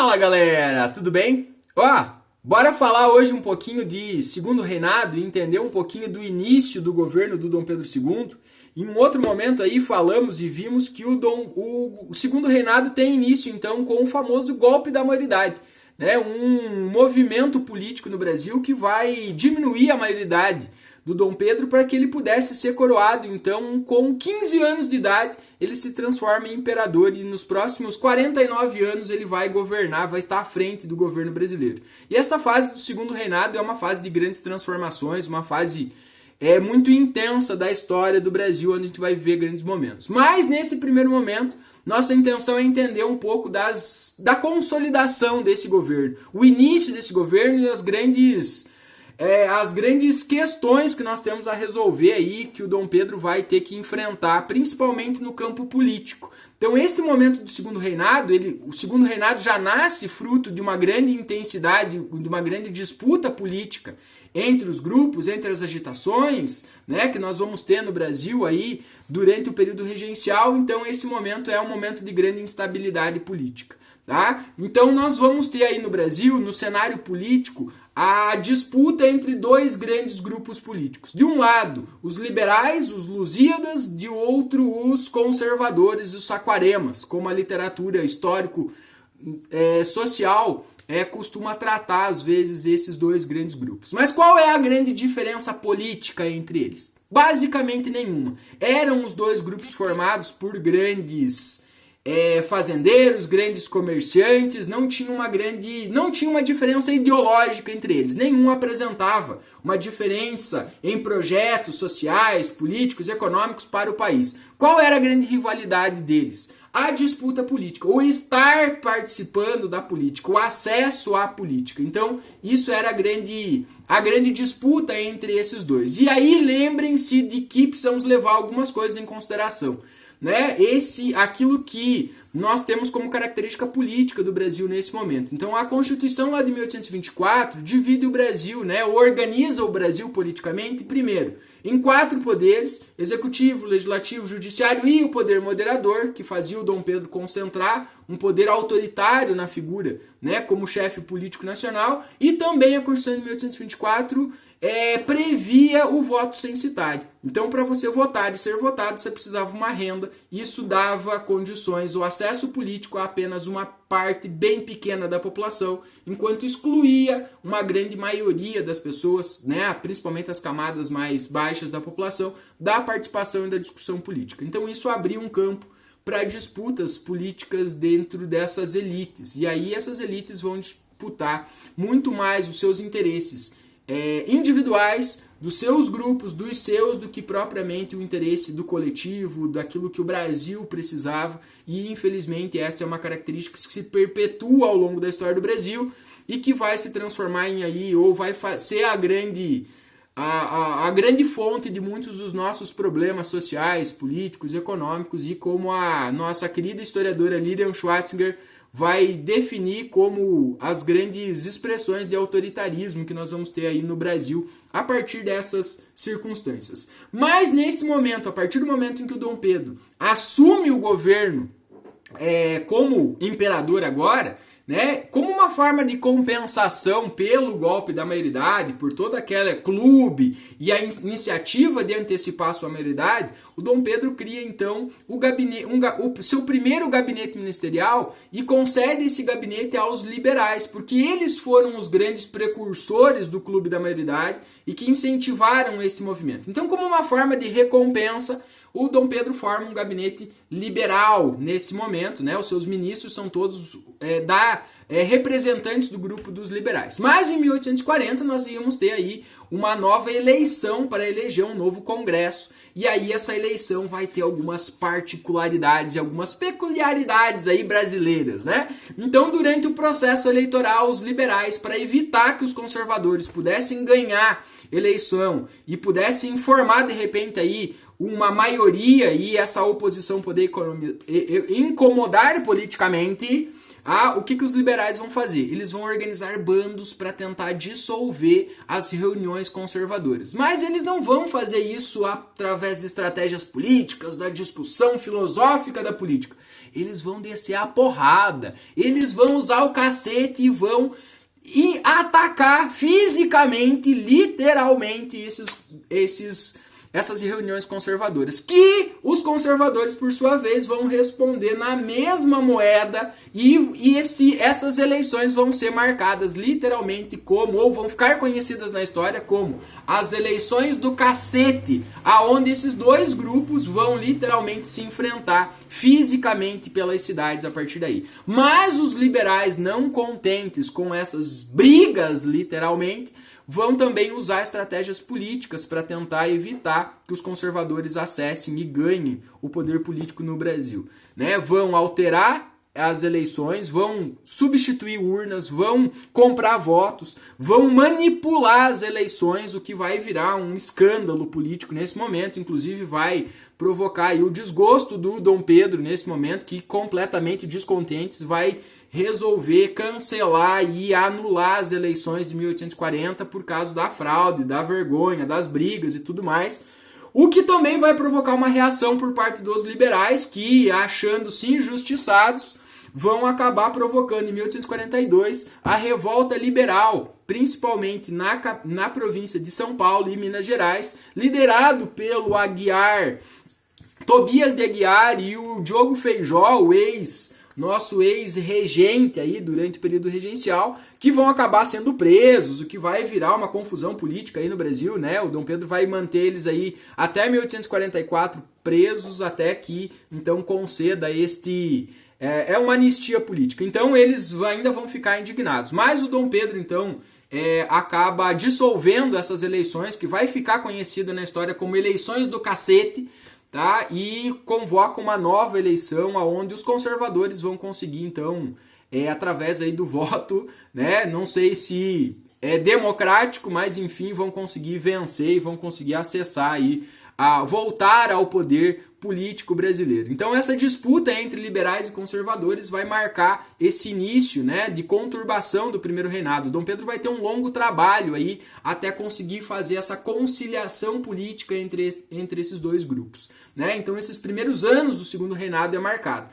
Fala galera, tudo bem? Ó, bora falar hoje um pouquinho de Segundo Reinado e entender um pouquinho do início do governo do Dom Pedro II. Em um outro momento aí falamos e vimos que o Segundo Reinado tem início então com o famoso golpe da maioridade, né? Um movimento político no Brasil que vai diminuir a maioridade do Dom Pedro para que ele pudesse ser coroado. Então, com 15 anos de idade, ele se transforma em imperador e nos próximos 49 anos ele vai governar, vai estar à frente do governo brasileiro. E essa fase do Segundo Reinado é uma fase de grandes transformações, uma fase muito intensa da história do Brasil, onde a gente vai ver grandes momentos. Mas, nesse primeiro momento, nossa intenção é entender um pouco da consolidação desse governo, o início desse governo e as grandes questões que nós temos a resolver aí, que o Dom Pedro vai ter que enfrentar, principalmente no campo político. Então, esse momento do Segundo Reinado, o Segundo Reinado já nasce fruto de uma grande intensidade, de uma grande disputa política entre os grupos, entre as agitações, né, que nós vamos ter no Brasil aí durante o período regencial. Então, esse momento é um momento de grande instabilidade política. Tá? Então nós vamos ter aí no Brasil, no cenário político, a disputa entre dois grandes grupos políticos. De um lado, os liberais, os lusíadas, de outro, os conservadores, os saquaremas, como a literatura histórico-social costuma tratar, às vezes, esses dois grandes grupos. Mas qual é a grande diferença política entre eles? Basicamente nenhuma. Eram os dois grupos formados por grandes fazendeiros, grandes comerciantes, não tinha uma diferença ideológica entre eles. Nenhum apresentava uma diferença em projetos sociais, políticos, econômicos para o país. Qual era a grande rivalidade deles? A disputa política, o estar participando da política, o acesso à política. Então, isso era a grande disputa entre esses dois. E aí, lembrem-se de que precisamos levar algumas coisas em consideração. Né? Aquilo que nós temos como característica política do Brasil nesse momento. Então a Constituição lá de 1824 divide o Brasil, né? Organiza o Brasil politicamente, primeiro, em 4 poderes: executivo, legislativo, judiciário e o poder moderador, que fazia o Dom Pedro concentrar um poder autoritário na figura, né, como chefe político nacional. E também a Constituição de 1824 previa o voto censitário. Então, para você votar e ser votado, você precisava uma renda. Isso dava condições, o acesso político a apenas uma parte bem pequena da população, enquanto excluía uma grande maioria das pessoas, né, principalmente as camadas mais baixas da população, da participação e da discussão política. Então, isso abria um campo para disputas políticas dentro dessas elites. E aí essas elites vão disputar muito mais os seus interesses individuais, dos seus grupos, dos seus, do que propriamente o interesse do coletivo, daquilo que o Brasil precisava. E infelizmente esta é uma característica que se perpetua ao longo da história do Brasil e que vai se transformar ou vai ser a grande fonte de muitos dos nossos problemas sociais, políticos, econômicos, e como a nossa querida historiadora Lilian Schwartzinger vai definir como as grandes expressões de autoritarismo que nós vamos ter aí no Brasil a partir dessas circunstâncias. Mas nesse momento, a partir do momento em que o Dom Pedro assume o governo como imperador agora, né, como uma forma de compensação pelo golpe da maioridade, por toda aquela clube e a iniciativa de antecipar sua maioridade, o Dom Pedro cria então o seu primeiro gabinete ministerial e concede esse gabinete aos liberais, porque eles foram os grandes precursores do clube da maioridade e que incentivaram esse movimento. Então, como uma forma de recompensa, o Dom Pedro forma um gabinete liberal nesse momento, né? Os seus ministros são todos representantes do grupo dos liberais. Mas em 1840 nós íamos ter aí uma nova eleição para eleger um novo Congresso. E aí essa eleição vai ter algumas particularidades e algumas peculiaridades aí brasileiras, né? Então, durante o processo eleitoral, os liberais, para evitar que os conservadores pudessem ganhar eleição e pudessem formar de repente aí uma maioria e essa oposição poder incomodar politicamente, O que os liberais vão fazer? Eles vão organizar bandos para tentar dissolver as reuniões conservadoras. Mas eles não vão fazer isso através de estratégias políticas, da discussão filosófica da política. Eles vão descer a porrada, eles vão usar o cacete e vão atacar fisicamente, literalmente, essas reuniões conservadoras, que os conservadores, por sua vez, vão responder na mesma moeda e essas eleições vão ser marcadas literalmente como, ou vão ficar conhecidas na história como as eleições do cacete, aonde esses dois grupos vão literalmente se enfrentar fisicamente pelas cidades a partir daí. Mas os liberais, não contentes com essas brigas, literalmente, vão também usar estratégias políticas para tentar evitar que os conservadores acessem e ganhem o poder político no Brasil, né? Vão alterar as eleições, vão substituir urnas, vão comprar votos, vão manipular as eleições, o que vai virar um escândalo político nesse momento, inclusive vai provocar aí o desgosto do Dom Pedro nesse momento, que completamente descontentes vai resolver cancelar e anular as eleições de 1840 por causa da fraude, da vergonha, das brigas e tudo mais. O que também vai provocar uma reação por parte dos liberais que, achando-se injustiçados, vão acabar provocando em 1842 a revolta liberal, principalmente na província de São Paulo e Minas Gerais, liderado pelo Aguiar, Tobias de Aguiar e o Diogo Feijó, nosso ex-regente aí durante o período regencial, que vão acabar sendo presos, o que vai virar uma confusão política aí no Brasil, né? O Dom Pedro vai manter eles aí até 1844 presos, até que então conceda uma anistia política. Então eles ainda vão ficar indignados. Mas o Dom Pedro, então, acaba dissolvendo essas eleições, que vai ficar conhecida na história como eleições do cacete, tá? E convoca uma nova eleição onde os conservadores vão conseguir, então, através aí do voto, né? Não sei se é democrático, mas enfim, vão conseguir vencer e vão conseguir acessar aí, voltar ao poder político brasileiro. Então essa disputa entre liberais e conservadores vai marcar esse início, né, de conturbação do primeiro reinado. Dom Pedro vai ter um longo trabalho aí até conseguir fazer essa conciliação política entre esses dois grupos, né? Então esses primeiros anos do segundo reinado é marcado.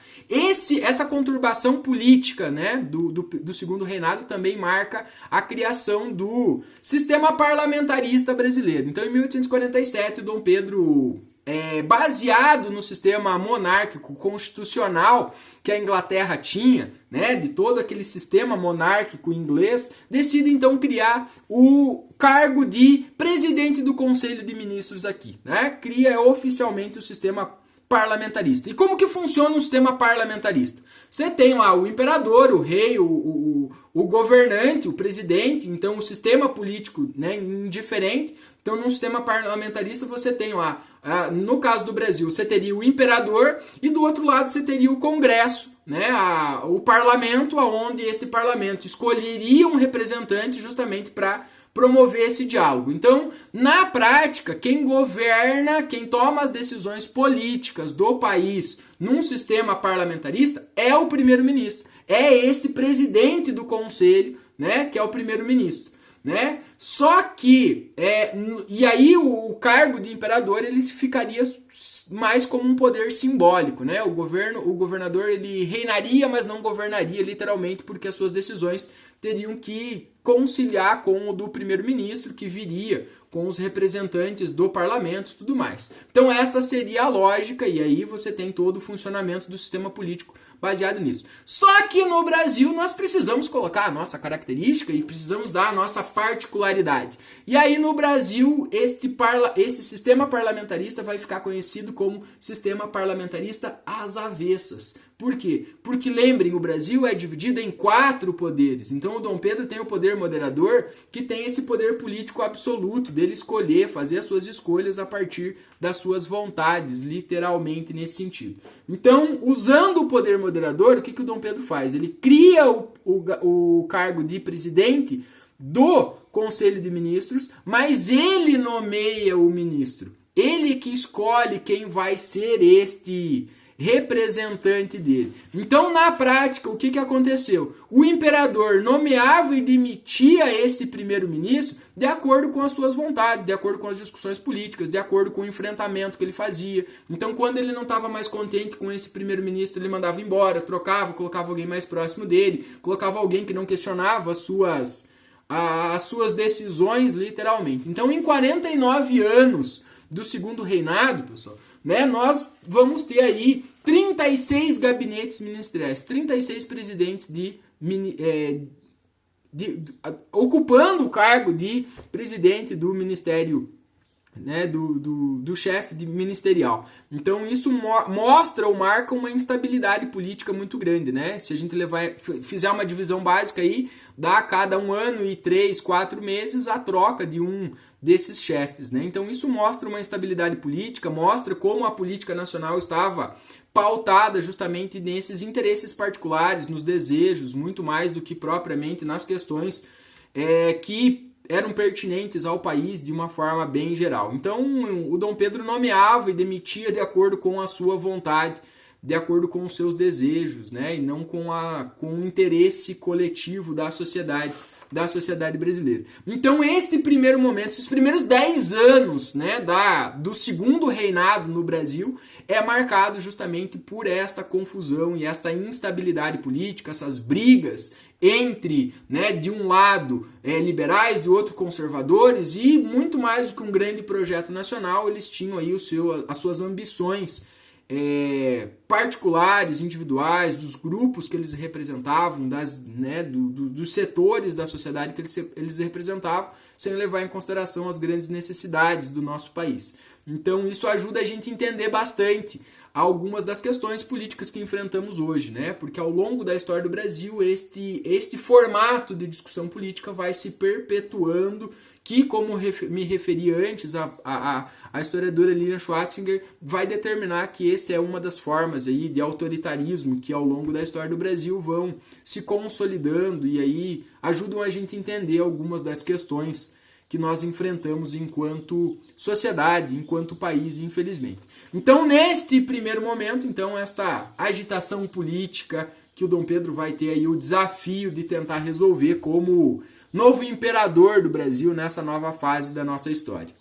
Essa conturbação política, né, do segundo reinado também marca a criação do sistema parlamentarista brasileiro. Então em 1847 Dom Pedro, baseado no sistema monárquico constitucional que a Inglaterra tinha, né, de todo aquele sistema monárquico inglês, decide então criar o cargo de presidente do Conselho de Ministros aqui, né? Cria oficialmente o sistema parlamentarista. E como que funciona o sistema parlamentarista? Você tem lá o imperador, o rei, o governante, o presidente, então o sistema político, né, indiferente. Então, num sistema parlamentarista, você tem lá, no caso do Brasil, você teria o imperador e do outro lado você teria o Congresso, né, o parlamento, onde esse parlamento escolheria um representante justamente para promover esse diálogo. Então, na prática, quem governa, quem toma as decisões políticas do país num sistema parlamentarista é o primeiro-ministro. É esse presidente do conselho, né, que é o primeiro-ministro, né? Só que, e aí o cargo de imperador ele ficaria mais como um poder simbólico, né? O governador ele reinaria, mas não governaria literalmente, porque as suas decisões teriam que conciliar com o do primeiro-ministro, que viria com os representantes do parlamento e tudo mais. Então esta seria a lógica, e aí você tem todo o funcionamento do sistema político baseado nisso. Só que no Brasil nós precisamos colocar a nossa característica e precisamos dar a nossa particularidade. E aí no Brasil esse sistema parlamentarista vai ficar conhecido como sistema parlamentarista às avessas. Por quê? Porque lembrem, o Brasil é dividido em 4 poderes. Então o Dom Pedro tem o poder moderador, que tem esse poder político absoluto dele escolher, fazer as suas escolhas a partir das suas vontades, literalmente nesse sentido. Então, usando o poder moderador, o que o Dom Pedro faz? Ele cria o cargo de presidente do Conselho de Ministros, mas ele nomeia o ministro. Ele que escolhe quem vai ser este representante dele. Então, na prática, o que aconteceu? O imperador nomeava e demitia esse primeiro-ministro de acordo com as suas vontades, de acordo com as discussões políticas, de acordo com o enfrentamento que ele fazia. Então, quando ele não estava mais contente com esse primeiro-ministro, ele mandava embora, trocava, colocava alguém mais próximo dele, colocava alguém que não questionava as suas decisões, literalmente. Então, em 49 anos do segundo reinado, pessoal, né, nós vamos ter aí 36 gabinetes ministeriais, 36 presidentes ocupando o cargo de presidente do ministério, né, do chefe ministerial. Então isso mostra ou marca uma instabilidade política muito grande, né? Se a gente fizer uma divisão básica aí, dá a cada 1 ano e 3, 4 meses a troca de um desses chefes, né? Então isso mostra uma instabilidade política, mostra como a política nacional estava pautada justamente nesses interesses particulares, nos desejos, muito mais do que propriamente nas questões que eram pertinentes ao país de uma forma bem geral. Então, o Dom Pedro nomeava e demitia de acordo com a sua vontade, de acordo com os seus desejos, né? E não com o interesse coletivo da sociedade brasileira. Então, este primeiro momento, esses primeiros 10 anos, né, do segundo reinado no Brasil, é marcado justamente por esta confusão e esta instabilidade política, essas brigas entre, né, de um lado liberais, de outro conservadores, e muito mais do que um grande projeto nacional, eles tinham aí as suas ambições particulares, individuais, dos grupos que eles representavam, dos setores da sociedade que eles representavam, sem levar em consideração as grandes necessidades do nosso país. Então isso ajuda a gente a entender bastante algumas das questões políticas que enfrentamos hoje, né? Porque ao longo da história do Brasil, este formato de discussão política vai se perpetuando, que, como me referi antes, a historiadora Lilian Schwarzinger vai determinar que essa é uma das formas aí de autoritarismo que ao longo da história do Brasil vão se consolidando e aí ajudam a gente a entender algumas das questões que nós enfrentamos enquanto sociedade, enquanto país, infelizmente. Então, neste primeiro momento, então, esta agitação política que o Dom Pedro vai ter aí o desafio de tentar resolver como novo imperador do Brasil nessa nova fase da nossa história.